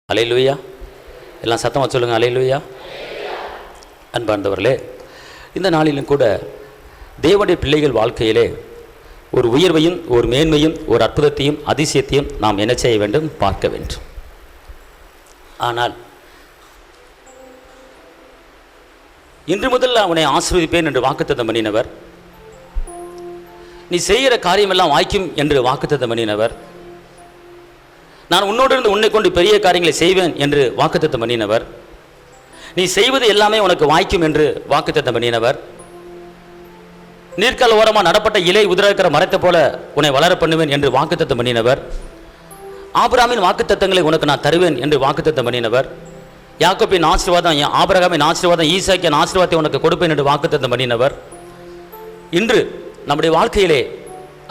அல்லேலூயா. எல்லாம் சத்தமாக சொல்லுங்கள், அல்லேலூயா. அன்பார்ந்தவர்களே, இந்த நாளிலும் கூட தேவனுடைய பிள்ளைகள் வாழ்க்கையிலே ஒரு உயர்வையும் ஒரு மேன்மையும் ஒரு அற்புதத்தையும் அதிசயத்தையும் நாம் என்ன செய்ய வேண்டும்? பார்க்க வேண்டும். ஆனால் இன்று முதல் அவனை ஆசீர்வதிப்பேன் என்று வாக்குத்தத்தம் பண்ணினவர், நீ செய்கிற காரியமெல்லாம் வாய்க்கும் என்று வாக்குத்தத்தம் பண்ணினவர், நான் உன்னோடு இருந்து உன்னை கொண்டு பெரிய காரியங்களை செய்வேன் என்று வாக்குத்தத்தம் பண்ணினவர், நீ செய்வது எல்லாமே உனக்கு வாய்க்கும் என்று வாக்குத்தத்தம் பண்ணினவர், நீர்க்கால் ஓரமாக நடப்பட்ட இலை உதிரக்கிற மரத்தை போல உன்னை வளர பண்ணுவேன் என்று வாக்குத்தத்தம் பண்ணினவர், ஆபிரகாமின் வாக்குத்தத்தங்களை உனக்கு நான் தருவேன் என்று வாக்குத்தத்தம் பண்ணினவர், யாக்கோபின் ஆசீர்வாதம், ஆபிரகாமின் ஆசீர்வாதம், ஈசாக்கின் ஆசீர்வாதத்தை உனக்கு கொடுப்பேன் என்று வாக்குத்தத்தம் பண்ணினவர். இன்று நம்முடைய வாழ்க்கையிலே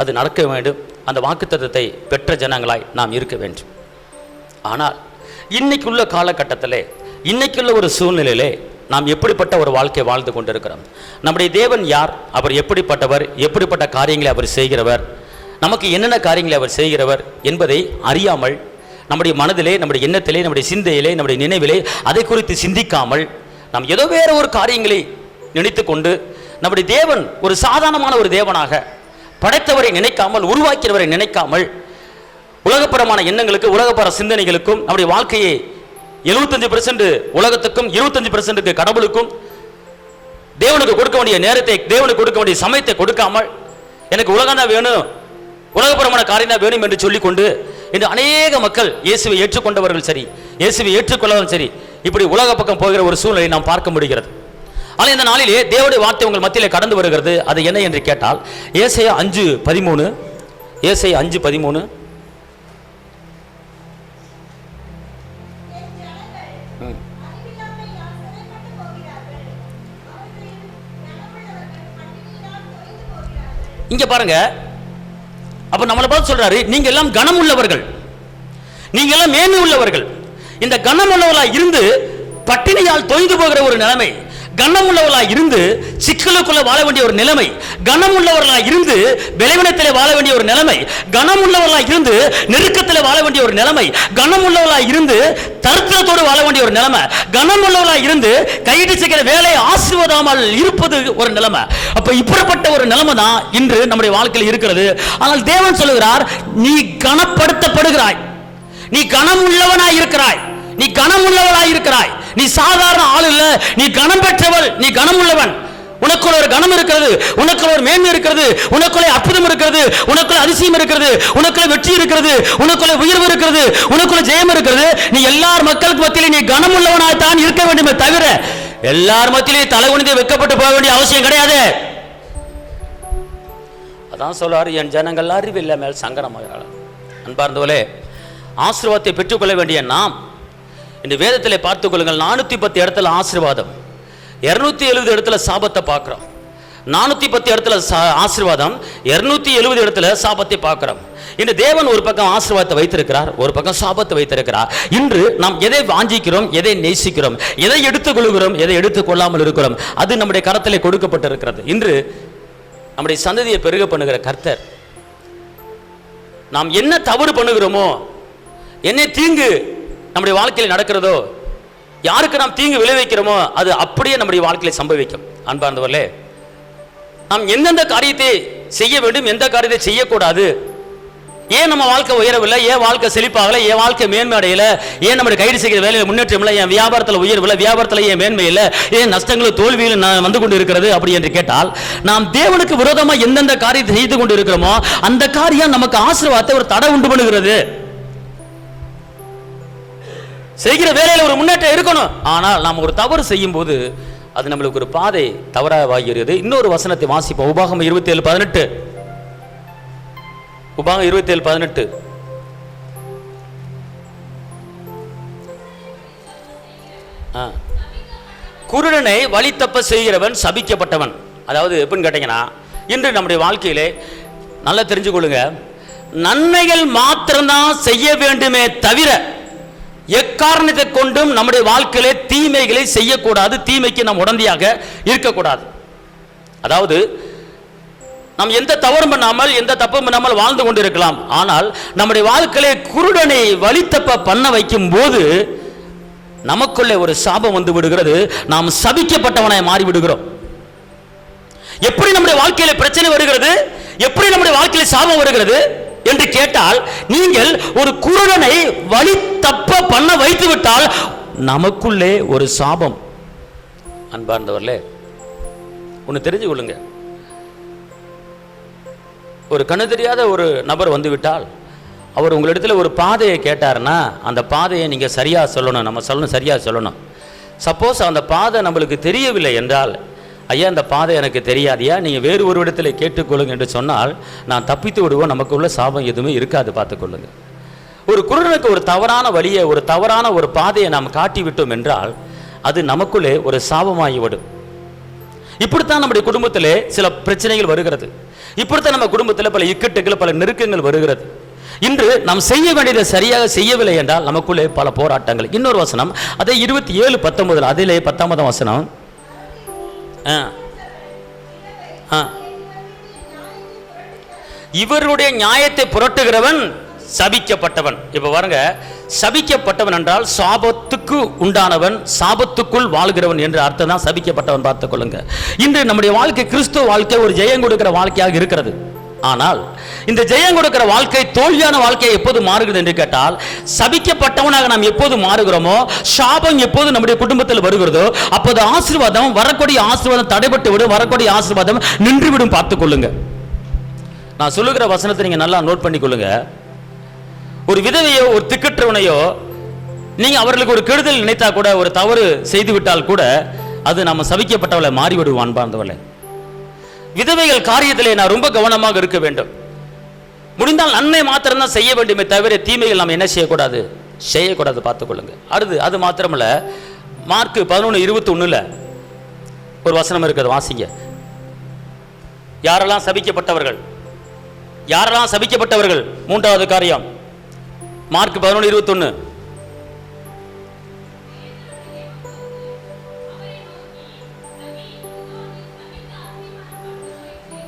அது நடக்க வேண்டும். அந்த வாக்குத்தத்தத்தை பெற்ற ஜனங்களாய் நாம் இருக்க வேண்டும். ஆனால் இன்னைக்குள்ள காலகட்டத்திலே, இன்னைக்குள்ள ஒரு சூழ்நிலையிலே நாம் எப்படிப்பட்ட ஒரு வாழ்க்கை வாழ்ந்து கொண்டிருக்கிறோம்? நம்முடைய தேவன் யார்? அவர் எப்படிப்பட்டவர்? எப்படிப்பட்ட காரியங்களை அவர் செய்கிறவர்? நமக்கு என்னென்ன காரியங்களை அவர் செய்கிறவர் என்பதை அறியாமல் நம்முடைய மனதிலே, நம்முடைய எண்ணத்திலே, நம்முடைய சிந்தையிலே, நம்முடைய நினைவிலே அதை குறித்து சிந்திக்காமல் நாம் ஏதோ வேற ஒரு காரியங்களை நினைத்து கொண்டு நம்முடைய தேவன் ஒரு சாதாரணமான ஒரு தேவனாக படைத்தவரை நினைக்காமல், உருவாக்கியவரை நினைக்காமல், உலகப்பரமான எண்ணங்களுக்கு, உலகப்பர சிந்தனைகளுக்கும் நம்முடைய வாழ்க்கையை 75% உலகத்துக்கும் 25% கடவுளுக்கும் தேவனுக்கு கொடுக்க வேண்டிய நேரத்தை, தேவனுக்கு கொடுக்க வேண்டிய சமயத்தை கொடுக்காமல், எனக்கு உலகம் தான் வேணும், உலகப்பரமான காரியம் தான் வேணும் என்று சொல்லிக்கொண்டு இன்று அநேக மக்கள் இயேசுவை ஏற்றுக்கொண்டவர்கள் சரி, இயேசுவை ஏற்றுக்கொள்ளவர்கள் சரி, இப்படி உலக பக்கம் போகிற ஒரு சூழ்நிலை நாம் பார்க்க முடிகிறது. ஆனால் இந்த நாளிலே தேவனுடைய வார்த்தை உங்கள் மத்தியிலே கடந்து வருகிறது. அது என்ன என்று கேட்டால், ஏசாயா 5:13, ஏசாயா 5:13, இங்க பாருங்க. அப்ப நம்மளை பார்த்து சொல்றாரு, நீங்க எல்லாம் கனம் உள்ளவர்கள், நீங்க எல்லாம் மேன்மை உள்ளவர்கள். இந்த கனம் உள்ளவர்களா இருந்து பட்டினியால் தொய்ந்து போகிற ஒரு நிலைமை, கனம் உள்ளவர்களாக இருந்து சிக்கலுக்குள்ள வாழ வேண்டிய ஒரு நிலைமை, கனம் உள்ளவர்களாக இருந்து விளைவினத்திலே வாழ வேண்டிய ஒரு நிலைமை, கனம் உள்ளவர்களாக இருந்து நெருக்கத்தில் வாழ வேண்டிய ஒரு நிலைமை, கனம் உள்ளவர்களாக இருந்து தரித்திரத்தோடு வாழ வேண்டிய ஒரு நிலைமை, கனம் உள்ளவர்களாக இருந்து கையிட்டு செய்கிற வேலையை ஆசீர்வாதாமல் இருப்பது ஒரு நிலைமை. அப்ப இப்படிப்பட்ட ஒரு நிலைமை தான் இன்று நம்முடைய வாழ்க்கையில் இருக்கிறது. ஆனால் தேவன் சொல்லுகிறார், நீ கனப்படுத்தப்படுகிறாய், நீ கனம் உள்ளவனாய் இருக்கிறாய், நீ கனம் உள்ளவளாய் இருக்கிறாய், நீ சாதாரண ஆள் இல்ல, நீ கனம் பெற்றவள், நீ கனம் உள்ளவன். உனக்குள்ள ஒரு கனம் இருக்கிறது, உனக்குள்ள ஒரு மேன்மை இருக்கிறது, உனக்குள்ள அற்புதம் இருக்கிறது, உனக்குள்ள அதிசயம் இருக்கிறது, உனக்குள்ள வெற்றி இருக்கிறது, உனக்குள்ள உயர்வு இருக்கிறது, உனக்குள்ள ஜெயம் இருக்கிறது. நீ எல்லார் மக்களுக்கு மத்தியிலே நீ கனம் உள்ளவனாய் தான் இருக்க வேண்டுமே தவிர எல்லார் மத்தியிலே தலைகுனிந்து வெட்கப்பட்டு போக வேண்டிய அவசியம் கிடையாது. அதான் சொல்றாரு, என் ஜனங்கள் அறிவில்லை மேல் சங்கரமாக. அன்பார்ந்தவர்களே, ஆசீர்வாதத்தை பெற்றுக்கொள்ள வேண்டிய நாம் இந்த வேதத்திலே பார்த்துக் கொள்ளுங்கள். 410 இடத்துல ஆசீர்வாதம், 270 இடத்துல சாபத்தை பார்க்கிறோம். 410 இடத்துல ஆசீர்வாதம், 270 இடத்துல சாபத்தை பார்க்கிறோம். இந்த தேவன் ஒரு பக்கம் ஆசீர்வாதத்தை வைத்திருக்கிறார், ஒரு பக்கம் சாபத்தை வைத்திருக்கிறார். இன்று நாம் எதை வாஞ்சிக்கிறோம், எதை நேசிக்கிறோம், எதை எடுத்துக் கொள்கிறோம், எதை எடுத்துக் கொள்ளாமல் இருக்கிறோம், அது நம்முடைய கரத்திலே கொடுக்கப்பட்டிருக்கிறது. இன்று நம்முடைய சந்ததியை பெருக பண்ணுகிற கர்த்தர், நாம் என்ன தவறு பண்ணுகிறோமோ, என்ன தீங்கு நம்முடைய வாழ்க்கையில் நடக்கிறதோ, யாருக்கு நாம் தீங்கு விளைவிக்கிறோமோ, அது அப்படியே நம்முடைய வாழ்க்கையில் சம்பவிக்கும். அன்பார்ந்தவர்களே, நாம் எந்தெந்த காரியத்தை செய்ய வேண்டும், எந்த காரியத்தை செய்யக்கூடாது, ஏன் நம்ம வாழ்க்கை உயரவில்லை, ஏன் வாழ்க்கை செழிப்பாகல, ஏன் வாழ்க்கை மேன்மை அடையல, ஏன் நம்முடைய கைது செய்கிற வேலையில் முன்னேற்றம் இல்லை, என் வியாபாரத்தில் உயர்வில்லை, வியாபாரத்தில் ஏன் மேன்மை இல்லை, ஏன் நஷ்டங்களும் தோல்வியில் வந்து கொண்டு இருக்கிறது அப்படி என்று கேட்டால், நாம் தேவனுக்கு விரோதமாக எந்தெந்த காரியத்தை செய்து கொண்டு இருக்கிறோமோ அந்த காரியம் நமக்கு ஆசீர்வாதத்தை ஒரு தடை உண்டு பண்ணுகிறது. செய்கிற வேலையில் ஒரு முன்னேற்றம் இருக்கணும், ஆனால் நாம் ஒரு தவறு செய்யும் போது அது நம்மளுக்கு ஒரு பாதை தவறாகிறது. இன்னொரு வசனத்தை வாசிப்போம். உபாகம் 27:18, உபாகம் 27:18, குருடனை வழி தப்ப செய்கிறவன் சபிக்கப்பட்டவன். அதாவது எப்படின்னு கேட்டீங்கன்னா, இன்று நம்முடைய வாழ்க்கையிலே நல்லா தெரிஞ்சுக்கொள்ளுங்க, நன்மைகள் மாத்திரம்தான் செய்ய வேண்டுமே தவிர எக்காரணத்தை கொண்டும் நம்முடைய வாழ்க்கையிலே தீமைகளை செய்யக்கூடாது, தீமைக்கு நாம் உடந்தையாக இருக்கக்கூடாது. அதாவது நாம் எந்த தவறும் பண்ணாமல் எந்த தப்பும் பண்ணாமல் வாழ்ந்து கொண்டிருக்கலாம். ஆனால் நம்முடைய வாழ்க்கையிலே குருடனை வழித்தப்ப பண்ண வைக்கும் போது நமக்குள்ளே ஒரு சாபம் வந்து விடுகிறது. நாம் சபிக்கப்பட்டவனை மாறி விடுகிறோம். எப்படி நம்முடைய வாழ்க்கையில பிரச்சனை வருகிறது, எப்படி நம்முடைய வாழ்க்கையில சாபம் வருகிறது என்று கேட்டால், நீங்கள் ஒரு குருடனை வழி தப்ப பண்ண வைத்து விட்டால் நமக்குள்ளே ஒரு சாபம். அன்பார்ந்தவர்களே, ஒன்று தெரிஞ்சு கொள்ளுங்க, ஒரு கண்ணு தெரியாத ஒரு நபர் வந்து விட்டால் அவர் உங்களிடத்தில் ஒரு பாதையை கேட்டார்னா அந்த பாதையை நீங்கள் சரியாக சொல்லணும், நம்ம சரியாக சொல்லணும். சப்போஸ் அந்த பாதை நம்மளுக்கு தெரியவில்லை என்றால், ஐயா அந்த பாதை எனக்கு தெரியாதியா, நீங்கள் வேறு ஒரு இடத்துல கேட்டுக்கொள்ளுங்க என்று சொன்னால் நான் தப்பித்து விடுவோம். நமக்கு உள்ள சாபம் எதுவுமே இருக்காது, பார்த்துக்கொள்ளுங்க. ஒரு குருடனுக்கு ஒரு தவறான வழியை, ஒரு தவறான ஒரு பாதையை நாம் காட்டி விட்டோம் என்றால் அது நமக்குள்ளே ஒரு சாபமாகிவிடும். இப்படித்தான் நம்முடைய குடும்பத்திலே சில பிரச்சனைகள் வருகிறது. இப்படித்தான் நம்ம குடும்பத்தில் பல இக்கட்டுகள், பல நெருக்கங்கள் வருகிறது. இன்று நாம் செய்ய வேண்டியதை சரியாக செய்யவில்லை என்றால் நமக்குள்ளே பல போராட்டங்கள். இன்னொரு வசனம், அதே 27:19, அதிலே 10ஆம் வசனம், இவருடைய நியாயத்தை புரட்டுகிறவன் சபிக்கப்பட்டவன். இப்ப பாருங்க, சபிக்கப்பட்டவன் என்றால் சாபத்துக்கு உண்டானவன், சாபத்துக்குள் வாழ்கிறவன் என்று அர்த்தம் தான் சபிக்கப்பட்டவன். பார்த்துக் கொள்ளுங்க, இன்று நம்முடைய வாழ்க்கை கிறிஸ்துவ வாழ்க்கை ஒரு ஜெயம் கொடுக்கிற வாழ்க்கையாக இருக்கிறது. ஆனால் இந்த ஜெயம் கொடுக்கிற வாழ்க்கை தோல்வியான வாழ்க்கையை எப்போது மாறுகிறது என்று கேட்டால், சபிக்கப்பட்டவனாக நாம் எப்போது மாறுகிறோமோ, சாபம் எப்போது நம்முடைய குடும்பத்தில் வருகிறதோ அப்போது ஆசீர்வாதம், வரக்கூடிய ஆசீர்வாதம் தடைபட்டு விடும், வரக்கூடிய ஆசீர்வாதம் நின்றுவிடும். பார்த்துக் கொள்ளுங்க. நான் சொல்லுகிற வசனத்தை நீங்க நல்லா நோட் பண்ணி கொள்ளுங்க. ஒரு விதவையோ ஒரு திக்கற்றவனையோ நீங்க அவர்களுக்கு ஒரு கெடுதல் நினைத்தா கூட, ஒரு தவறு செய்து விட்டால் கூட அது நம்ம சபிக்கப்பட்டவளை மாறிவிடுவோம். அன்பார்ந்தவளை, விதவைகள் காரியத்திலே நான் ரொம்ப கவனமாக இருக்க வேண்டும். முடிந்தால் நன்மை மாத்திரம் தான் செய்ய வேண்டுமே தவிர தீமைகள் நாம் என்ன செய்யக்கூடாது, செய்யக்கூடாது. பார்த்துக்கொள்ளுங்க. அடுத்து அது மாத்திரமல்ல, மார்க் 11:21 ஒரு வசனம் இருக்குது, வாசிங்க. யாரெல்லாம் சபிக்கப்பட்டவர்கள், யாரெல்லாம் சபிக்கப்பட்டவர்கள், மூன்றாவது காரியம் மார்க் 11:21.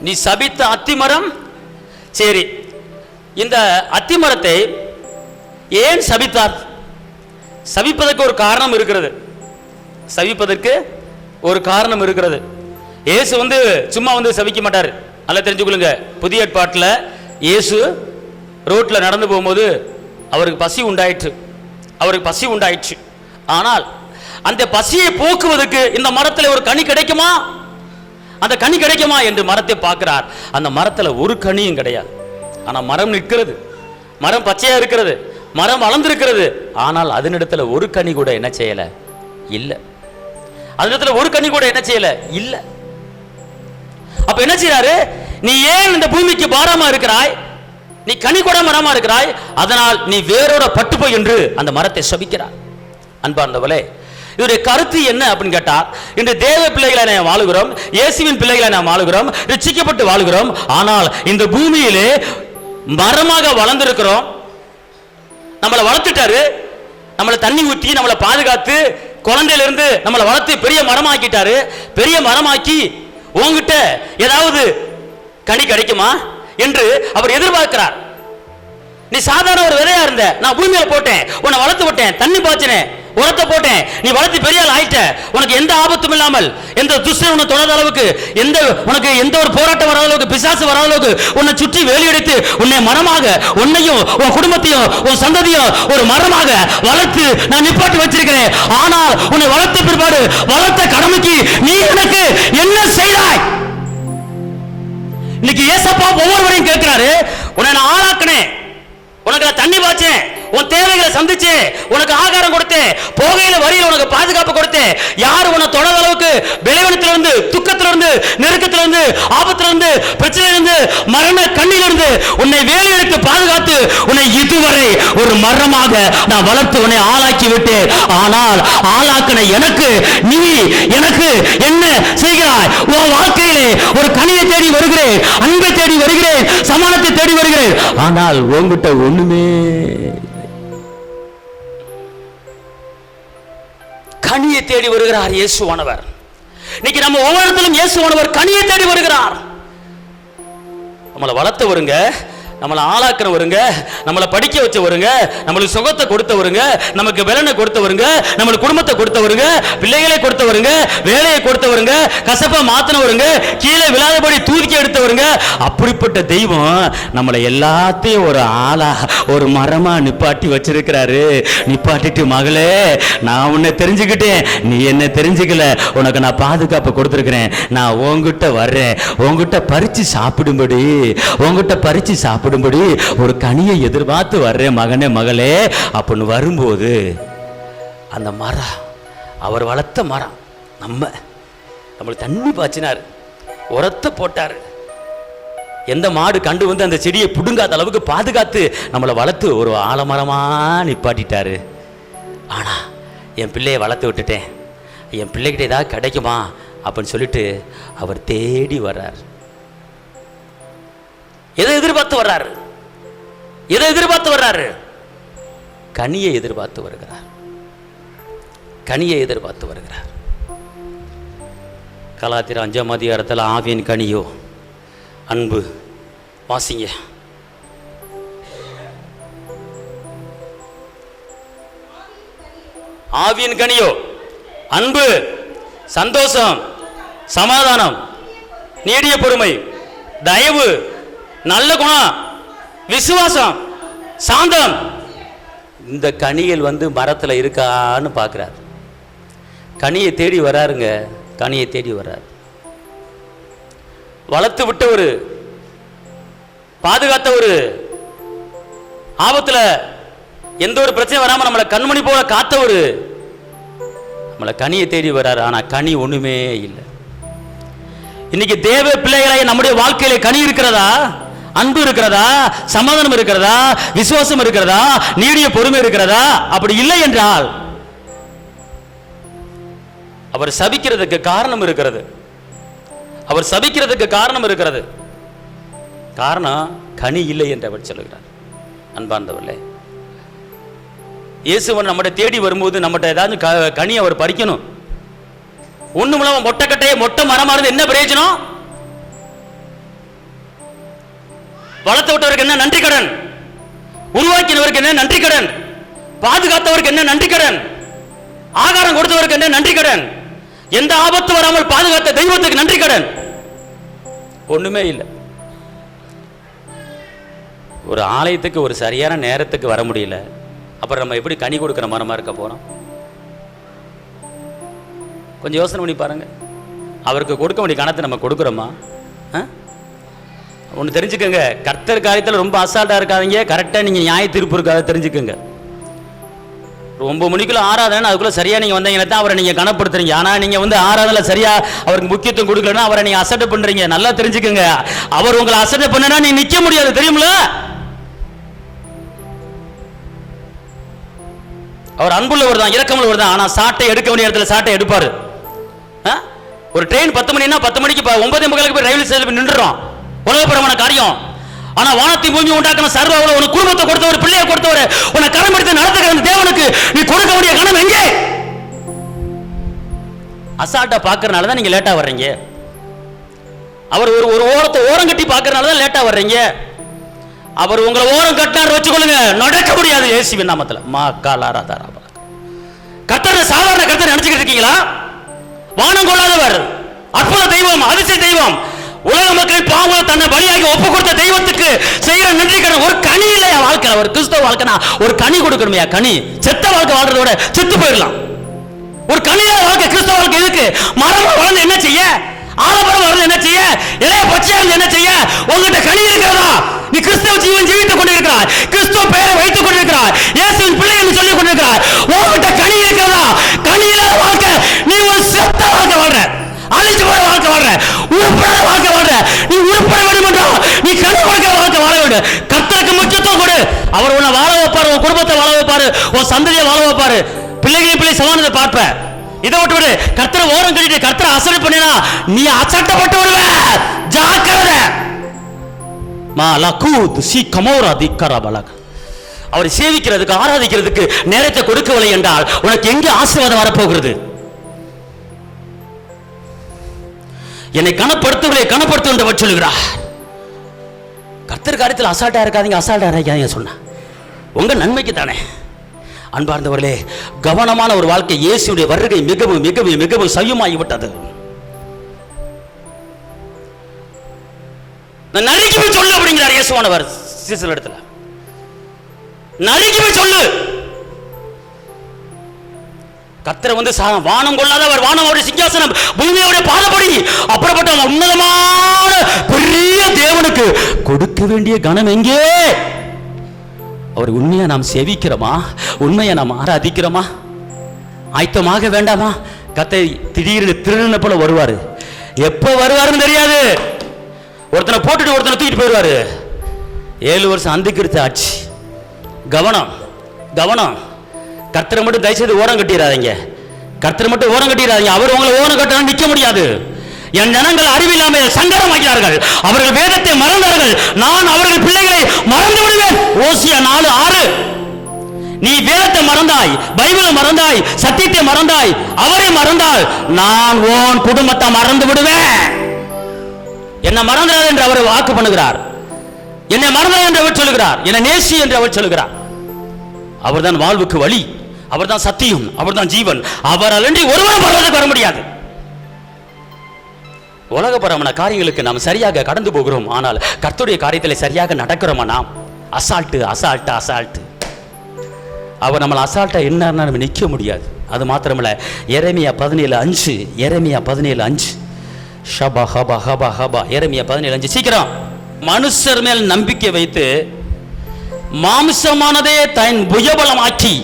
நீ சபித்த அத்திமரம். சரி, இந்த அத்திமரத்தை ஏன் சபித்தார்? சபிப்பதற்கு ஒரு காரணம் இருக்கிறது. சபிப்பதற்கு ஒரு காரணம் இருக்கிறது. இயேசு சும்மா சபிக்க மாட்டார். நல்லா தெரிஞ்சுக்கொள்ளுங்க. புதிய ஏற்பாட்டில் இயேசு ரோட்ல நடந்து போகும்போது அவருக்கு பசி உண்டாயிற்று, அவருக்கு பசி உண்டாயிற்று. ஆனால் அந்த பசியை போக்குவதற்கு இந்த மரத்தில் ஒரு கனி கிடைக்குமா, அந்த கனி கிடைக்குமா என்று மரத்தை பார்க்கிறார். அந்த மரத்தில் ஒரு கனியும் கிடையாது. ஆனால் மரம் நிற்கிறது, மரம் பச்சையா இருக்கிறது, மரம் வளர்ந்திருக்கிறது. ஆனால் அதனிடத்துல ஒரு கனி கூட என்ன செய்யல, இல்ல. அதனிடத்துல ஒரு கனி கூட என்ன செய்யல, இல்ல. அப்ப என்ன செய்யறாரு? நீ ஏன் இந்த பூமிக்கு பாரமா இருக்கிறாய், நீ கனி கூட மரமா இருக்கிறாய், அதனால் நீ வேரோட பட்டுப்போய் என்று அந்த மரத்தை சபிக்கிறார். அன்பார்ந்தவளே, இதோடைய கருத்து என்ன அப்படின்னு கேட்டா, இன்று தேவ பிள்ளைகளை நாம் வாழுகிறோம், இயேசுவின் பிள்ளைகளை நாம் வாழுகிறோம், ரட்சிக்கப்பட்டு வாழுகிறோம். ஆனால் இந்த பூமியிலே மரமாக வளர்ந்திருக்கிறோம். நம்மளை வளர்த்துட்டாரு, நம்மளை தண்ணி ஊற்றி நம்மளை பாதுகாத்து குழந்தையிலிருந்து நம்மளை வளர்த்து பெரிய மரமாக்கிட்டாரு. பெரிய மரமாக்கி உங்ககிட்ட ஏதாவது கனி கிடைக்குமா என்று அவர் எதிர்பார்க்கிறார். நீ சாதாரண ஒரு விதையா இருந்த, நான் பூமியில போட்டேன், உன்னை வளர்த்து விட்டேன், தண்ணி பாய்ச்சினேன், உரத்தை போட்டேன், நீ வளர்த்து பெரிய ஆள் ஆயிட்ட. உனக்கு எந்த ஆபத்தும் இல்லாமல், எந்த துஷ்டன் உன்னை தொடாத அளவுக்கு, உனக்கு எந்த ஒரு போராட்டம் வராத அளவுக்கு, பிசாசு வராத அளவுக்கு உன்னை சுற்றி வேலியடித்து உன்னை மரமாக, உன்னையும் உன் குடும்பத்தையும் உன் சந்ததியும் ஒரு மரமாக வளர்த்து நான் நிப்பாட்டி வச்சிருக்கிறேன். ஆனால் உன்னை வளர்த்த பிற்பாடு வளர்த்த கடமைக்கு நீ எனக்கு என்ன செய்தாய்? இன்னைக்கு ஏசப்பா ஒவ்வொருவரையும் கேட்கிறாரு, உன்னை நான் ஆளாக்கினேன், உனக்கு நான் தண்ணி பாய்ச்சேன், உன் தேவைகளை சந்திச்சு உனக்கு ஆகாரம் கொடுத்து, போகையில வரியில உனக்கு பாதுகாப்பு கொடுத்து, யாரு உன்னை தொடர அளவுக்கு விளைவனத்திலிருந்து, துக்கத்திலிருந்து, நெருக்கத்திலிருந்து, ஆபத்திலிருந்து, பிரச்சனையிலிருந்து, மரண கண்ணிலிருந்து உன்னை வேலை எடுத்து பாதுகாத்து உன்னை இதுவரை ஒரு மரமாக நான் வளர்த்து உன்னை ஆளாக்கி விட்டு, ஆனால் ஆளாக்கின எனக்கு நீ எனக்கு என்ன செய்கிறாய்? உன் வாழ்க்கையிலே ஒரு கனியை தேடி வருகிறேன், அன்பை தேடி வருகிறேன், சமானத்தை தேடி வருகிறேன், ஆனால் உன்கிட்ட ஒண்ணுமே. கனியை தேடி வருகிறார் இயேசுவானவர். இன்னைக்கு நம்ம ஒவ்வொருத்தரும் இயேசுவானவர் கனியை தேடி வருகிறார். நம்மளை வளர்த்தவருங்க, நம்மளை ஆளாக்குறவருங்க, நம்மளை படிக்க வச்சவருங்க, நம்மளுக்கு சுகத்தை கொடுத்தவருங்க, நமக்கு பலனை கொடுத்தவருங்க, நம்மளுக்கு குடும்பத்தை கொடுத்தவருங்க, பிள்ளைகளை கொடுத்தவருங்க, வேலையை கொடுத்தவருங்க, கசப்பா மாத்தினவருங்க, கீழே விழாதபடி தூக்கி எடுத்தவருங்க. அப்படிப்பட்ட தெய்வம் நம்மளை எல்லாத்தையும் ஒரு ஆளா ஒரு மரமா நிப்பாட்டி வச்சிருக்கிறாரு. நிப்பாட்டிட்டு, மகளே நான் உன்னை தெரிஞ்சுக்கிட்டேன், நீ என்ன தெரிஞ்சுக்கல, உனக்கு நான் பாதுகாப்பு கொடுத்துருக்கிறேன், நான் உன்கிட்ட வர்றேன், உன்கிட்ட பறிச்சு சாப்பிடும்படி, உன்கிட்ட பறிச்சு சாப்பிடும்படி ஒரு கனியை எதிர்பார்த்து வர்றேன் மகனே மகளே அப்படின்னு வரும்போது, அந்த மரம் அவர் வளர்த்த மரம் நம்மளுக்கு தண்ணி பாய்ச்சினார், உரத்தை போட்டார். எந்த மாடு கண்டு வந்து அந்த செடியை புடுங்காத அளவுக்கு பாதுகாத்து நம்மளை வளர்த்து ஒரு ஆலமரமா நிப்பாட்டிட்டாரு. ஆனா என் பிள்ளையை வளர்த்து விட்டுட்டேன், என் பிள்ளைகிட்ட ஏதாவது கிடைக்குமா அப்படின்னு சொல்லிட்டு அவர் தேடி வர்றார். எதை எதிர்பார்த்து வர்றாரு? எதை எதிர்பார்த்து வர்றாரு? கனியை எதிர்பார்த்து வருகிறார். கனியை எதிர்பார்த்து வருகிறார். கலாத்திர 5ஆம் அதிகாரத்தில் ஆவியின் கனியோ அன்பு. வாசிங்க. ஆவியின் கனியோ அன்பு, சந்தோஷம், சமாதானம், நீடிய பொறுமை, தயவு, நல்ல குணம், விசுவாசம், சாந்தம். இந்த கனிகள் மரத்தில் இருக்கான்னு பார்க்கிறார். கனியை தேடி வராருங்க, கனியை தேடி வர்றார். வளர்த்து விட்டவர், பாதுகாத்தவர், ஆபத்தில் எந்த ஒரு பிரச்சனை வராமல் நம்மளை கண்மணி போல காத்தவர் நம்மளை கனியை தேடி வர்றாரு. ஆனால் கனி ஒண்ணுமே இல்லை. இன்னைக்கு தேவ பிள்ளைகளாக நம்முடைய வாழ்க்கையில கனி இருக்கிறதா? அன்பு இருக்கிறதா? சமாதானம் இருக்கிறதா? விசுவாசம் இருக்கிறதா? நீடிய பொறுமை இருக்கிறதா? அப்படி இல்லை என்றால் அவர் சபிக்கிறதுக்கு காரணம் இருக்கிறது. அவர் சபிக்கிறதுக்கு காரணம் இருக்கிறது. காரணம் கனி இல்லை என்று அவர் சொல்லுகிறார். அன்பார்ந்தவர்களே, இயேசுவன் நம்மகிட்ட தேடி வரும்போது நம்மகிட்ட ஏதாவது கனி அவர் பறிக்கணும். ஒண்ணுமில்லாம மொட்டை கட்டையை மொட்டை மரமானது என்ன பிரயோஜனம்? வளர்த்து விட்டவருக்கு என்ன நன்றி கடன்? உருவாக்கினவருக்கு என்ன நன்றி கடன்? பாதுகாத்தவருக்கு என்ன நன்றி கடன்? ஆகாரம் கொடுத்தவருக்கு என்ன நன்றி கடன்? எந்த ஆபத்து வராமல் பாதுகாத்த தெய்வத்துக்கு நன்றி கடன்? ஒண்ணுமே இல்லை. ஒரு ஆலயத்துக்கு ஒரு சரியான நேரத்துக்கு வர முடியல, அப்புறம் நம்ம எப்படி கனி கொடுக்கிற மரமா இருக்க போறோம்? கொஞ்சம் யோசனை பண்ணி பாருங்க. அவருக்கு கொடுக்க வேண்டிய கணத்தை நம்ம கொடுக்குறோமா? ஒன்று தெரிஞ்சுக்கோங்க, கர்த்தர் காரியத்தில் ரொம்ப அசால்ட்டாக இருக்காதீங்க. கரெக்டாக நீங்கள் நியாய தீர்ப்பு இருக்காத தெரிஞ்சுக்கோங்க. 9 மணிக்குள்ள ஆராதனை, அதுக்குள்ள சரியா நீங்க வந்தீங்கன்னா தான் அவரை நீங்க கனப்படுத்துறீங்க. ஆனா நீங்க ஆராதனை சரியா அவருக்கு முக்கியத்துவம் கொடுக்கலன்னா அவரை நீங்க அசட்டை பண்றீங்க. நல்லா தெரிஞ்சுக்கோங்க, அவர் உங்களை அசட்டை பண்ணனா நீ நிக்க முடியாது, தெரியுமில? அவர் அன்புள்ளவர் தான், இரக்கமுள்ளவர் தான். ஆனா சாட்டை எடுக்க வேண்டிய இடத்துல சாட்டை எடுப்பாரு. ஒரு ட்ரெயின் 10 மணினா 10 மணிக்கு 9:45 போய் ரயில்வே ஸ்டேஷன்ல நின்றுறோம். உலகப்பரமான காரியம். ஆனா வானத்தை பூமி உண்டாக்கின சர்வ உனக்கு குடும்பத்தை கொடுத்தவர், பிள்ளையை கொடுத்தவர், உன்னை கரம் எடுத்து நடத்துகிற தேவனுக்கு நீ கொடுக்க வேண்டிய கணம் எங்கே? அசால்ட்டா பாக்குறதுனால தான் நீங்க லேட்டா வர்றீங்க. அவர் ஒரு ஓரத்தை ஓரம் கட்டி பாக்குறதுனால தான் லேட்டா வர்றீங்க. அவர் உங்களை ஓரம் கட்டினார் வச்சுக்கொள்ளுங்க, நடக்க முடியாது. இயேசுவின் நாமத்துல கர்த்தர் சாதாரண கர்த்தர் நினைச்சுக்கிட்டு இருக்கீங்களா? வானம் கொள்ளாதவர், அற்புத தெய்வம், அதிசய தெய்வம், உலக மக்கள் பாவம் தன்னை பலியாகி ஒப்பு கொடுத்த தெய்வத்துக்கு செய்யற நன்றி கடன். ஒரு கனி இல்லையா வாழ்க்கை? ஒரு கிறிஸ்தவ வாழ்க்கைனா ஒரு கனி கொடுக்கணுமையா? கனி செத்த வாழ்க்கை வாழ்றதோட செத்து போயிடலாம். ஒரு கனியா வாழ்க்கை கிறிஸ்தவ வாழ்க்கை இருக்கு. மரம் வளர்ந்து என்ன செய்ய? ஆலமரம் வளர்ந்து என்ன செய்ய? இளைய பச்சையா இருந்து என்ன செய்ய? உங்ககிட்ட கனி இருக்கிறதா? நீ கிறிஸ்தவ ஜீவன் ஜீவித்துக் கொண்டிருக்கிறாய், கிறிஸ்துவ பெயரை வைத்துக் கொண்டிருக்கிறாய், இயேசுவின் பிள்ளை என்று சொல்லிக் கொண்டிருக்கிறாய். உன்கிட்ட கனி இருக்கிறதா? கனி இல்லாத வாழ்க்கை. நீ ஒரு செத்த வாழ்க்கை வாழ்ற, அழிஞ்சு போற வாழ்க்கை வாழ்ற, உருப்படாத வாழ்க்கை வாழ்ற. நீ உருப்பட வேண்டும் என்றால் நீ கனி கொடுக்கிற வாழ்க்கை வாழ வேண்டும். கர்த்தருக்கு முக்கியத்துவம் கொடு. அவர் உன்னை வாழ வைப்பாரு, உன் குடும்பத்தை வாழ வைப்பாரு, உன் சந்ததியை வாழ வைப்பாரு. பிள்ளைகளின் பிள்ளை சமானத்தை பார்ப்ப. இதை விட்டு விடு. கர்த்தரை ஓரம் கட்டிட்டு கர்த்தரை அசட்டை பண்ணினா நீ அசட்டப்பட்டு விடுவ. ஜாக்கிரதை. அவரை சேவிக்கிறதுக்கு ஆராதிக்கிறதுக்கு நேரத்தை கொடுக்கவில்லை என்றால் உனக்கு எங்கே ஆசீர்வாதம் வரப்போகிறது? என்னை கனப்படுத்தவில்லை, கனப்படுத்த என்று சொல்லுகிறார். கர்த்தர் காரியத்தில் அசால்ட்டா இருக்காதீங்க, அசால்ட்டா இருக்காதீங்க சொன்ன உங்க நன்மைக்கு தானே. அன்பார்ந்தவர்களே, கவனமான ஒரு வாழ்க்கை. இயேசுடைய வருகை மிகவும் மிகவும் மிகவும் சமயமாகிவிட்டது. நறுக்கி போய் சொல்லு அப்படிங்கிறார் இயேசுவானவர் சீசர் இடத்துல. நறுக்கி போய் சொல்லு. கர்த்தரை வந்து வானம் கொள்ளாதவர், வானம் அவருடைய சிங்காசனம், பூமியோட பாதப்படி. அப்புறப்பட்ட உன்னதமான பெரிய தேவனுக்கு கொடுக்க வேண்டிய கனம் எங்கே? அவர் உண்மையா நாம் சேவிக்கிறோமா? உண்மையை நாம் ஆராதிக்கிறோமா? ஆயத்தமாக வேண்டாமா? கர்த்தர் திடீர்னு திருடனை போல வருவாரு. எப்ப வருவாருன்னு தெரியாது. ஒருத்தனை போட்டுட்டு ஒருத்தனை தூக்கிட்டு போயிடுவாரு. 7 வருஷம் அந்திக்கிருத்த ஆட்சி. கவனம் கவனம். கர்த்தரை மட்டும் தயவுசெய்து ஓரம் கட்டிடாதீங்க. கர்த்தரை மட்டும் ஓரம் கட்டிடாதீங்க. அவர் உங்களை ஓரம் கட்டினா நிற்க முடியாது. என் ஜனங்கள் அறிவில்லாமல் சங்கடமாக்கிறார்கள், அவர்கள் வேதத்தை மறந்தார்கள், நான் அவர்கள் பிள்ளைகளை மறந்து விடுவேன். ஓசியா 4:6. நீ வேதத்தை மறந்தாய், பைபிளை மறந்தாய், சத்தியத்தை மறந்தாய், அவரை மறந்தால் நான் உன் குடும்பத்தை மறந்து விடுவேன். என்னை மறந்தார் என்று அவர் வாக்கு பண்ணுகிறார். என்னை மறந்தார் என்று அவர் சொல்லுகிறார். என்னை நேசி என்று அவர் சொல்லுகிறார். அவர்தான் வாழ்வுக்கு வழி, அவர்தான் சத்தியம், அவர்தான் ஜீவன். அவரால் அன்றி ஒருவரும் பரலோகத்துக்கு வர முடியாது. உலகபரமான காரியங்களுக்கு நாம் சரியாக கடந்து போகிறோம். ஆனால் கர்த்தருடைய காரியத்தில் சரியாக நடக்கிறோமா? நாம் அசால்ட்டு அசால்ட்டு அசால்ட்டு. அவர் நம்மளை அசால்ட்டா என்ன நம்ம நிற்க முடியாது. அது மாத்திரமல்ல, எரேமியா 17:5, எரேமியா 17:5, ஷபா ஹபா ஹபா ஹபா, எரேமியா 17:5. சீக்கிரம். மனுஷர் மேல் நம்பிக்கை வைத்து மாம்சமானதே தன் புயபலமாக்கி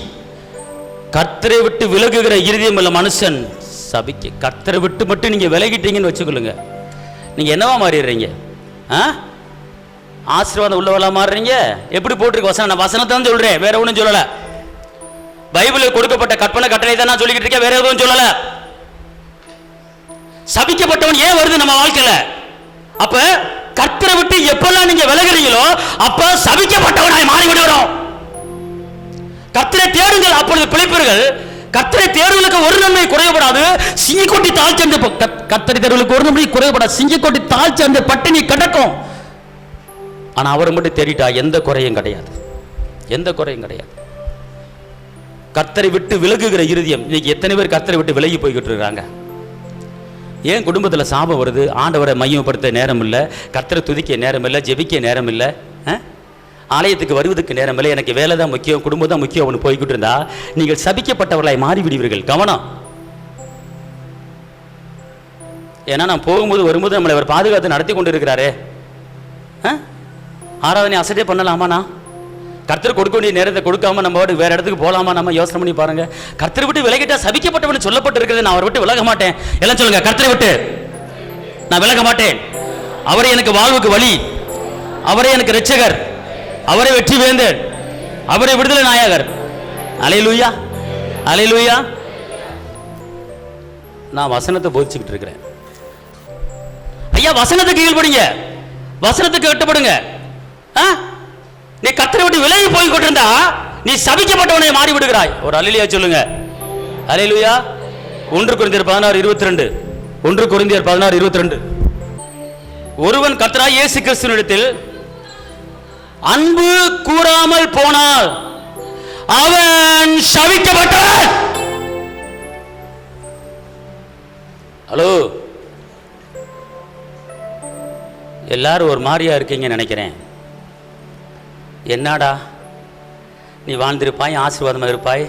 கர்த்தரை விட்டு விலகுகிற இருதயம் உள்ள மனுஷன் சபிக்க. கர்த்தரை விட்டு மட்டும் நீங்க விலகிட்டீங்கன்னு வச்சுக்கொள்ளுங்க, நீங்க என்னவா மாறிடுறீங்க? ஆசீர்வாதம் உள்ளவளா மாறுறீங்க. எப்படி போட்டிருக்கு வசனம்? நான் வசனத்தை தான் சொல்றேன், வேற ஒன்றும் சொல்லல. பைபிளில் கொடுக்கப்பட்ட கற்பனை கட்டளை தான் நான் சொல்லிக்கிட்டு இருக்கேன், வேற எதுவும் சொல்லல. சபிக்கப்பட்டவன் ஏன் வருது நம்ம வாழ்க்கையில? அப்ப கர்த்தரை விட்டு எப்பெல்லாம் நீங்க விலகுறீங்களோ அப்ப சபிக்கப்பட்டவனாய் மாறிவிடுகிறோம். கர்த்தரை தேடுங்கள், அப்பொழுது பிழைப்பீர்கள். கர்த்தரை தேடுவதற்கு ஒரு நன்மை குறையப்படாது. சிங்கக்கொட்டி தாழ்ச்சென்று கர்த்தரை தேடுவதற்கு ஒரு நன்மை குறையப்படாது. சிங்கக்கொட்டி தாழ்ச்சென்று பட்டினி கிடக்கும். ஆனா அவரை மட்டும் தேடிட்டா எந்த குறையும் கிடையாது, எந்த குறையும் கிடையாது. கர்த்தரை விட்டு விலகுகிற இருதயம். இன்னைக்கு எத்தனை பேர் கர்த்தரை விட்டு விலகி போய்கிட்டு இருக்காங்க? ஏன் குடும்பத்தில் சாபம் வருது? ஆண்டவரை மையப்படுத்த நேரம் இல்லை, கர்த்தரை துதிக்க நேரம் இல்லை, ஜெபிக்க நேரம் இல்லை, ஆலயத்துக்கு வருவதற்கு நேரம் இல்லை, எனக்கு வேலை தான் முக்கியம், குடும்பம் தான் முக்கியம் அவனு போய்கிட்டு இருந்தா நீங்கள் சபிக்கப்பட்டவர்களாய் மாறிவிடுவீர்கள். கவனம். ஏன்னா நான் போகும்போது வரும்போது நம்மளை அவர் பாதுகாத்து நடத்தி கொண்டு இருக்கிறாரே. ஆராதனை அசட்டே பண்ணலாமாண்ணா? கர்த்தர் கொடுக்க வேண்டிய நேரத்தை கொடுக்காம நம்ம வேற இடத்துக்கு போலாமா? நம்ம யோசனை பண்ணி பாருங்க. கர்த்தரை விட்டு விலகிட்டா சபிக்கப்பட்டவன் சொல்லப்பட்டு இருக்கிறது. நான் அவரை விட்டு விலக மாட்டேன். எல்லாம் சொல்லுங்க, கர்த்தரை விட்டு நான் விலக மாட்டேன். அவரே எனக்கு வாழ்வுக்கு வழி, அவரே எனக்கு இரட்சகர், அவரே வெற்றி வேந்தர், அவரே விடுதலை நாயகர். அல்லேலூயா, அல்லேலூயா. நான் வசனத்தை போதிச்சுக்கிட்டு இருக்கிறேன். ஐயா, வசனத்துக்கு கீழ்படுங்க, வசனத்துக்கு கட்டுப்படுங்க. நீ கர்த்தரை விட்டு விலகி போய் கொண்டிருந்தா நீ சபிக்கப்பட்டவனை மாறி விடுகிறாய். ஒரு அல்லேலூயா சொல்லுங்க. அல்லேலூயா. 1 கொரிந்தியர் 16:22, 1 கொரிந்தியர் 16:22. ஒருவன் கர்த்தராகிய இயேசு கிறிஸ்துவினிடத்தில் அன்பு கூறாமல் போனால் அவன் சபிக்கப்பட்டவன். ஹலோ, எல்லாரும் ஒரு மாதிரியா இருக்கீங்க நினைக்கிறேன். என்னடா நீ வாழ்ந்திருப்பாய், ஆசீர்வாதமாக இருப்பாய்,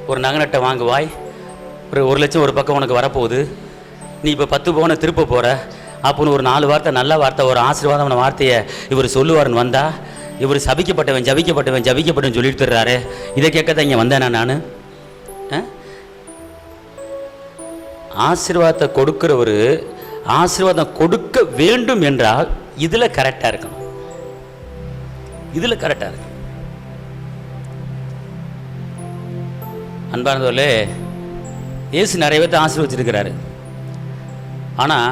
ஒரு நகநட்டை வாங்குவாய், ஒரு 1 லட்சம் ஒரு பக்கம் உனக்கு வரப்போகுது. நீ இப்போ 10 பவுனை திருப்ப போகிற. அப்போன்னு ஒரு 4 வார்த்தை நல்ல வார்த்தை, ஒரு ஆசீர்வாதமான வார்த்தையை இவர் சொல்லுவார்னு வந்தா இவர் சபிக்கப்பட்டவன் ஜபிக்கப்பட்டவன் ஜபிக்கப்பட்டவன் சொல்லிட்டு தர்றாரு. இதை கேட்கத்தான் இங்கே வந்தேனா நான்? ஆசீர்வாதத்தை கொடுக்கிறவர் ஆசீர்வாதம் கொடுக்க வேண்டும் என்றால் இதில் கரெக்டாக இருக்கணும். இதில் கரெக்டாக இருக்கு. அன்பானதோலே, இயேசு நிறைய பேர்த்த ஆசீர்வச்சிருக்கிறாரு. ஆனால்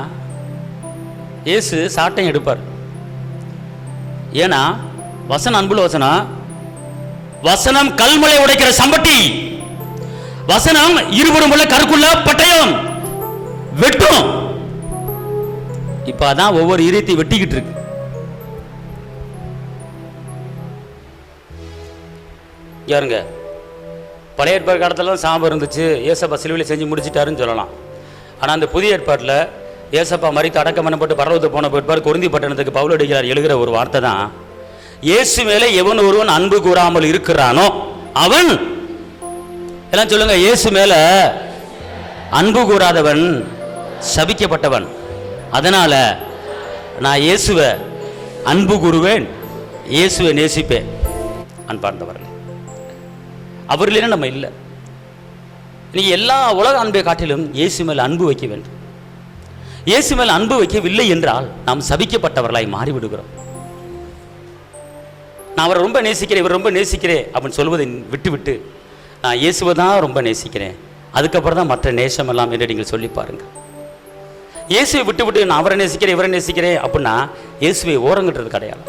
இயேசு சாட்டையும் எடுப்பார். ஏன்னா வசனம் அன்புள்ள வசனம். வசனம் கல்மலை உடைக்கிற சம்பட்டி. வசனம் இருபுறம் உள்ள கருக்குள்ள பட்டயம் வெட்டும். இப்ப அதான் ஒவ்வொரு இதயத்தை வெட்டிக்கிட்டு இருக்கு. யாருங்க பழைய ஏற்பாடு காலத்துல சாம்பம் இருந்துச்சு, ஏசப்பா சிலுவையில் செஞ்சு முடிச்சிட்டாருன்னு சொல்லலாம். ஆனால் அந்த புதிய ஏற்பாட்டில் ஏசப்பா மரித்து அடக்கம் பண்ணப்பட்டு பரலோகத்துக்கு போன போய்ப்பார். கொரிந்தி பட்டணத்துக்கு பவுல் அடிக்கிறார் எழுகிற ஒரு வார்த்தை தான், இயேசு மேலே எவன் ஒருவன் அன்பு கூறாமல் இருக்கிறானோ அவன், எல்லாம் சொல்லுங்க, இயேசு மேல அன்பு கூறாதவன் சபிக்கப்பட்டவன். அதனால நான் இயேசுவை அன்பு கூறுவேன், இயேசுவை நேசிப்பேன். அன்பார்ந்தவர்கள், அவர் இல்லைன்னா நம்ம இல்லை. நீங்க எல்லா உலக அன்பை காட்டிலும் இயேசு மேல் அன்பு வைக்க வேண்டும். இயேசு மேல் அன்பு வைக்கவில்லை என்றால் நாம் சபிக்கப்பட்டவர்களாய் மாறிவிடுகிறோம். நான் அவரை ரொம்ப நேசிக்கிறேன், இவர் ரொம்ப நேசிக்கிறேன் அப்படின்னு சொல்வதை விட்டு விட்டு நான் இயேசுவை தான் ரொம்ப நேசிக்கிறேன், அதுக்கப்புறம் தான் மற்ற நேசம் எல்லாம் என்று நீங்கள் சொல்லி பாருங்க. இயேசுவை விட்டு விட்டு நான் அவரை நேசிக்கிறேன் இவரை நேசிக்கிறேன் அப்படின்னா இயேசுவை ஓரங்கட்டுறது கிடையாது.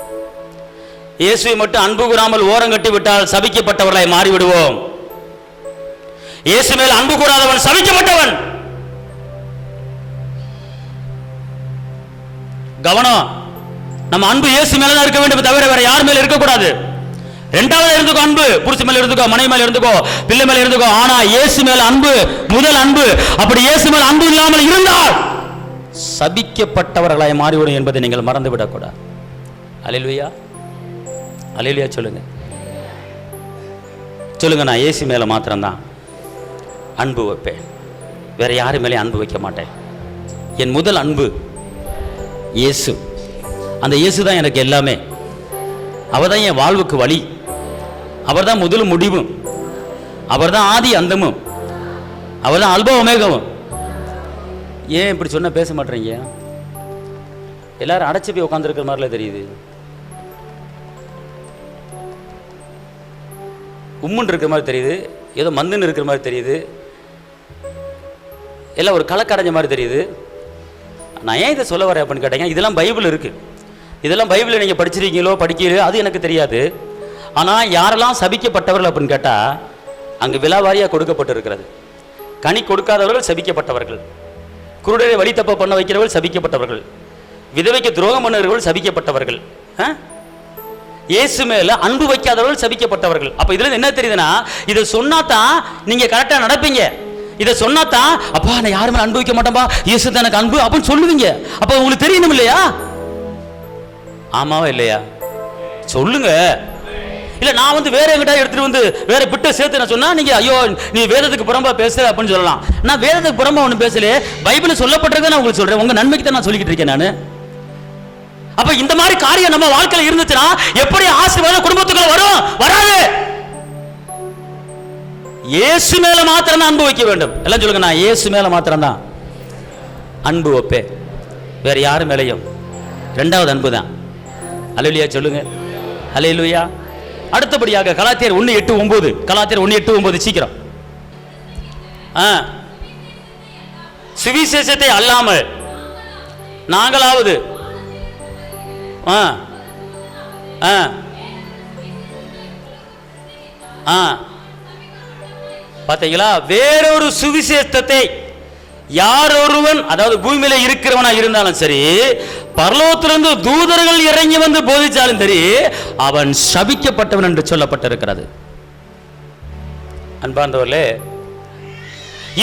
இயேசுவை மட்டும் அன்பு கூறாமல் ஓரங்கட்டி விட்டால் சபிக்கப்பட்டவர்களாய் மாறிவிடுவோம். இயேசு மேல் அன்பு கூறாதவன் சபிக்கப்பட்டவன். கவனம், நம்ம அன்பு இயேசு மேலதான் இருக்க வேண்டும், தவிர வேற யார் மேல இருக்கக்கூடாது. இரண்டாவது இருந்துக்கோ அன்பு, புருஷ மேல இருந்துக்கோ, மனைவி மேல இருந்துக்கோ, பிள்ளை மேல இருந்துக்கோ. ஆனா இயேசு மேல அன்பு முதல் அன்பு. அப்படி இயேசு மேல அன்பு இல்லாமல் இருந்தால் சபிக்கப்பட்டவர்களாய் மாறிவிடும் என்பதை நீங்கள் மறந்து விடக்கூடாது. அல்லேலூயா, அல்லேலூயா சொல்லுங்க, சொல்லுங்க. நான் இயேசு மேல மாத்திரம்தான் அன்பு வைப்பேன், வேற யாரு மேலே அன்பு வைக்க மாட்டேன். என் முதல் அன்பு இயேசு. அந்த இயேசு தான் எனக்கு எல்லாமே. அவர் தான் என் வாழ்வுக்கு வழி. அவர் தான் முதலும் முடிவும். அவர் தான் ஆதி அந்தமும். அவர் தான் அல்பா ஒமேகாவும். ஏன் இப்படி சொன்ன பேச மாட்டேறீங்க? எல்லாரும் அடைச்சி போய் உட்காந்துருக்கிற மாதிரில தெரியுது. உம்முன்னு இருக்கிற மாதிரி தெரியுது, ஏதோ மந்துன்னு இருக்கிற மாதிரி தெரியுது, எல்லாம் ஒரு கலக்கடைஞ்ச மாதிரி தெரியுது. நான் ஏன் இதை சொல்ல வரேன் அப்படின்னு கேட்டீங்க, இதெல்லாம் பைபிள் இருக்கு. இதெல்லாம் பைபிளை நீங்கள் படிச்சிருக்கீங்களோ படிக்கிறீங்களோ அது எனக்கு தெரியாது. ஆனால் யாரெல்லாம் சபிக்கப்பட்டவர்கள் அப்படின்னு கேட்டால் அங்கு விலாவாரியாக கொடுக்கப்பட்டிருக்கிறது. கனி கொடுக்காதவர்கள் சபிக்கப்பட்டவர்கள், குருடரை வழி தப்ப பண்ண வைக்கிறவர்கள் சபிக்கப்பட்டவர்கள், விதவைக்கு துரோகம் பண்ணுறவர்கள் சபிக்கப்பட்டவர்கள், இயேசு மேல அன்பு வைக்காதவர்கள் சபிக்கப்பட்டவர்கள். அப்ப இதுல என்ன தெரியுதுன்னா, இதை சொன்னாதான் நீங்க கரெக்டா நடப்பீங்க. இதை சொன்னாதான் அப்பா நான் யாரு மேல அன்பு வைக்க மாட்டேன்பா, இயேசு தான் எனக்கு அன்பு அப்படின்னு சொல்லுவீங்க. அப்ப உங்களுக்கு தெரியணும் இல்லையா? ஆமாவா இல்லையா? சொல்லுங்க. இல்ல நான் வந்து வேற எங்கிட்ட எடுத்துட்டு வந்து வேற பிட்ட சேர்த்து நான் சொன்னா நீங்க ஐயோ நீ வேதத்துக்கு புறம்பா பேசுற அப்படின்னு சொல்லலாம். நான் வேதத்துக்கு புறம்பா ஒண்ணு பேசல, பைபிள் சொல்லப்பட்டிருக்க நான் உங்களுக்கு சொல்றேன். உங்க நன்மைக்கு தான் நான் சொல்லிக்கிட்டு இருக்கேன் நானு. அப்ப இந்த மாதிரி காரியம் நம்ம வாழ்க்கையில இருந்துச்சுன்னா எப்படி ஆசீர்வாதம் குடும்பத்துக்குள்ள வரும்? வராது. இயேசு மேல மாத்திரம் தான் அன்பு வைக்க வேண்டும். எல்லாம் சொல்லுங்க, நான் இயேசு மேல மாத்திரம் தான் அன்பு வைப்பேன், வேற யாரு மேலையும். இரண்டாவது அன்பு தான். அல்லேலூயா சொல்லுங்க, அல்லேலூயா. அடுத்தபடியாக கலாத்தியர் 1:8-9, கலாத்தியர் 1:8-9 சீக்கிரம். சுவிசேஷத்தை அல்லாமல் நாங்களாவது பார்த்தீங்களா, வேறொரு சுவிசேஷத்தை யார் ஒருவன், அதாவது பூமியில இருக்கிறவனா இருந்தாலும் சரி, பரலோகத்திலிருந்து தூதர்கள் இறங்கி வந்து போதிச்சாலும் சரி, அவன் சபிக்கப்பட்டவன் என்று சொல்லப்பட்டிருக்கிறது. அன்பார்ந்தவர்களே,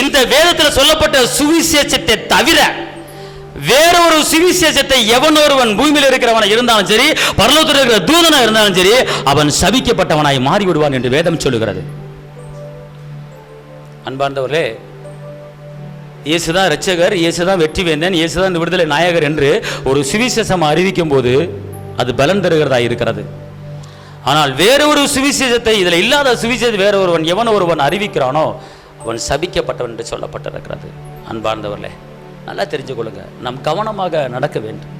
இந்த வேதத்தில் சொல்லப்பட்ட சுவிசேஷத்தை தவிர வேறொரு சுவிசேஷத்தை எவன் ஒருவன் பூமியில் இருக்கிறவனா இருந்தாலும் சரி, பரலோகத்தில் இருக்கிற தூதனா இருந்தாலும் சரி, அவன் சபிக்கப்பட்டவனாய் மாறிவிடுவான் என்று வேதம் சொல்லுகிறது. அன்பார்ந்தவர்களே, இயேசுதான் இரட்சகர், இயேசுதான் வெற்றி வேந்தன், இயேசுதான் இந்த விடுதலை நாயகர் என்று ஒரு சுவிசேஷம் அறிவிக்கும் போது அது பலன் தருகிறதா இருக்கிறது. ஆனால் வேற ஒரு சுவிசேஷத்தை, இதில் இல்லாத சுவிசேஷத்தை வேற ஒருவன் எவன் ஒருவன் அறிவிக்கிறானோ அவன் சபிக்கப்பட்டவன் என்று சொல்லப்பட்டிருக்கிறது. அன்பார்ந்தவர்களே, நல்லா தெரிஞ்சு கொள்ளுங்க, நாம் கவனமாக நடக்க வேண்டும்.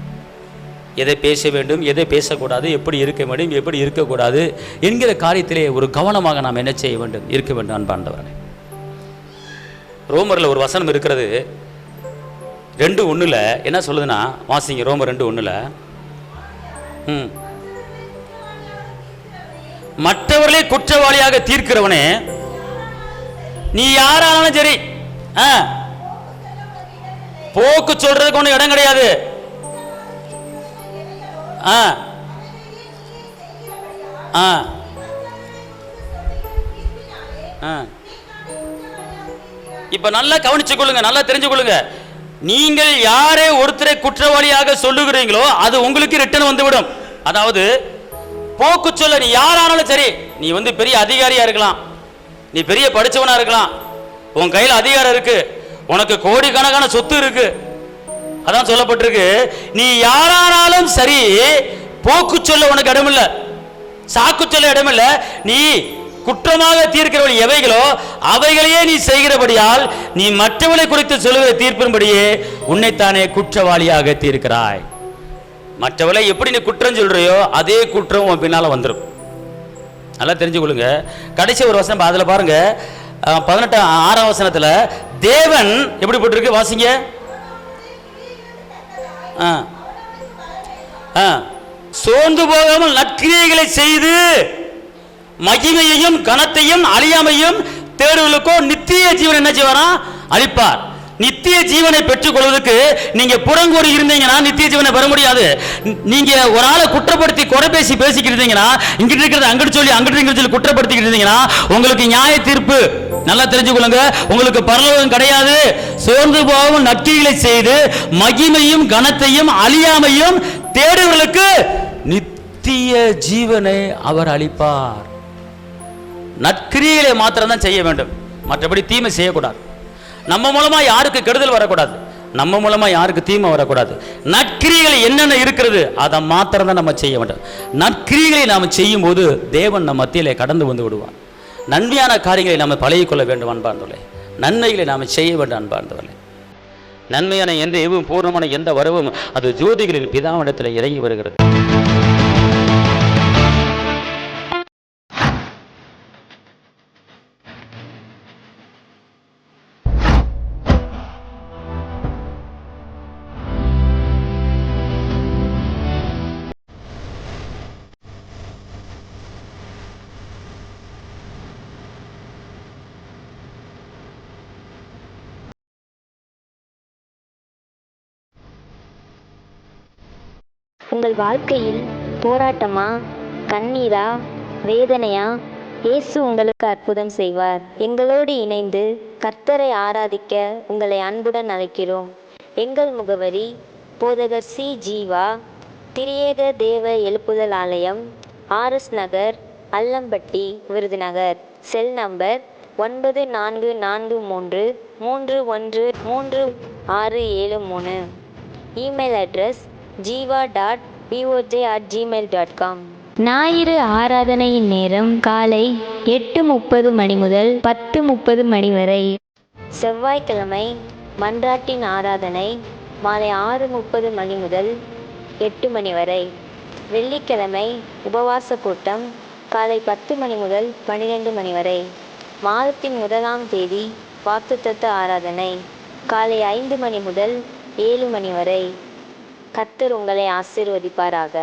எதை பேச வேண்டும், எதை பேசக்கூடாது, எப்படி இருக்க வேண்டும், எப்படி இருக்கக்கூடாது என்கிற காரியத்திலே ஒரு கவனமாக நாம் என்ன செய்ய வேண்டும், இருக்க வேண்டும். அன்பார்ந்தவர்களே, ரோமரில் ஒரு வசனம் இருக்கிறது 2:1 என்ன சொல்லுதுன்னா, வாசிங்க. ரோமர் 2:1 மற்றவர்களே குற்றவாளியாக தீர்க்கிறவனே, நீ யாராலும் சரி போக்கு சொல்றதுக்கு ஒன்றும் இடம் கிடையாது. இப்ப நல்லா கவனிச்சு கொள்ளுங்க, நல்லா தெரிஞ்சு கொள்ளுங்க. நீங்கள் யாரே ஒருத்தரை குற்றவாளியாக சொல்லுகிறீங்களோ அது உங்களுக்கு ரிட்டர்ன் வந்துவிடும். அதாவது போக்கு சொல்ல நீ யாரானாலும் சரி, நீ பெரிய அதிகாரியா இருக்கலாம், நீ பெரிய படிச்சவனா இருக்கலாம், உன் கையில் அதிகாரம் இருக்கு, உனக்கு கோடிக்கணக்கான சொத்து இருக்கு, அதான் சொல்லப்பட்டிருக்கு. நீ யாரானாலும் சரி, போக்கு சொல்ல உனக்கு இடமில்ல, சாக்கு சொல்ல இடமில்ல. நீ குற்றமாக தீர்க்கிறவள் எவைகளோ அவைகளையே நீ செய்கிறபடியால் நீ மற்றவளை குறித்து சொல்லுகிற தீர்ப்பின்படியே உன்னைத்தானே குற்றவாளியாக தீர்க்கிறாய். மற்றவளை எப்படி நீ குற்றம் சொல்றியோ அதே குற்றம் உன் பின்னால வந்துடும். நல்லா தெரிஞ்சு கொள்ளுங்க. கடைசி ஒரு வசனம் அதுல பாருங்க, 18 வசனத்துல தேவன் எப்படி போட்டிருக்கு, வாசிங்க. சோர்ந்து போகாமல் நற்கிரியைகளை செய்து மகிமையையும் கனத்தையும் அழியாமையும் தேடுவதற்கோ நித்திய ஜீவன் என்ன செய்வாரா, அளிப்பார். நித்திய ஜீவனை பெற்றுக் கொள்வதற்கு நீங்க புறங்கூறி இருந்தீங்கன்னா நித்திய ஜீவனை பெற முடியாது. நீங்க ஒரு ஆளை குற்றப்படுத்தி குறை பேசி பேசிக்கிட்டு இருந்தீங்கன்னா, இங்கிட்டு இருக்கிறது அங்கிட்டு சொல்லி அங்கிட்டு இருக்கிறது சொல்லி குற்றப்படுத்திக்கிட்டு இருந்தீங்கன்னா உங்களுக்கு நியாய தீர்ப்பு. நல்லா தெரிஞ்சுக்கொள்ளுங்க, உங்களுக்கு பரலோகம் கிடையாது. சோர்ந்து போகவும் நற்கிரிகளை செய்து மகிமையும் கனத்தையும் அழியாமையும் தேடுவர்களுக்கு நித்திய ஜீவனை அவர் அளிப்பார். நற்கிரிகளை மாத்திரம் தான் செய்ய வேண்டும், மற்றபடி தீமை செய்யக்கூடாது. நம்ம மூலமா யாருக்கு கெடுதல் வரக்கூடாது, நம்ம மூலமா யாருக்கு தீமை வரக்கூடாது. நற்கிரிகளை என்னென்ன இருக்கிறது அதை மாத்திரம் தான் நம்ம செய்ய வேண்டும். நற்கிரிகளை நாம் செய்யும் போது தேவன் நம் மத்தியிலே கடந்து வந்து விடுவார். நன்மையான காரியங்களை நாம் பழகிக்கொள்ள வேண்டும் அன்பார்ந்தவர்களே. நன்மைகளை நாம் செய்ய வேண்டும் அன்பார்ந்தவர்களே. நன்மையான எந்த எவும் பூர்ணமான எந்த வரவும் அது ஜோதிகளின் பிதாவிடத்தில் இறங்கி வருகிறது. உங்கள் வாழ்க்கையில் போராட்டமா, கண்ணீரா, வேதனையா? இயேசு உங்களுக்கு அற்புதம் செய்வார். எங்களோடு இணைந்து கர்த்தரை ஆராதிக்க உங்களை அன்புடன் அழைக்கிறோம். எங்கள் முகவரி போதகர் சி. ஜீவா, திரியேக தேவ எழுப்புதல் ஆலயம், RS Nagar, Allampatti, Virudhunagar. Cell number 9443313673. Email address jiva.boj@gmail.com. ஞாயிறு ஆராதனையின் நேரம் காலை 8:30 மணி முதல் 10:30 மணி வரை. செவ்வாய்க்கிழமை மன்றாட்டின் ஆராதனை மாலை 6:30 மணி முதல் 8 மணி வரை. வெள்ளிக்கிழமை உபவாச கூட்டம் காலை 10 மணி முதல் 12 மணி வரை. மாதத்தின் 1ஆம் தேதி வாக்குத்தத்த ஆராதனை காலை 5 மணி முதல் 7 மணி வரை. கர்த்தர் உங்களை ஆசீர்வதிப்பாராக.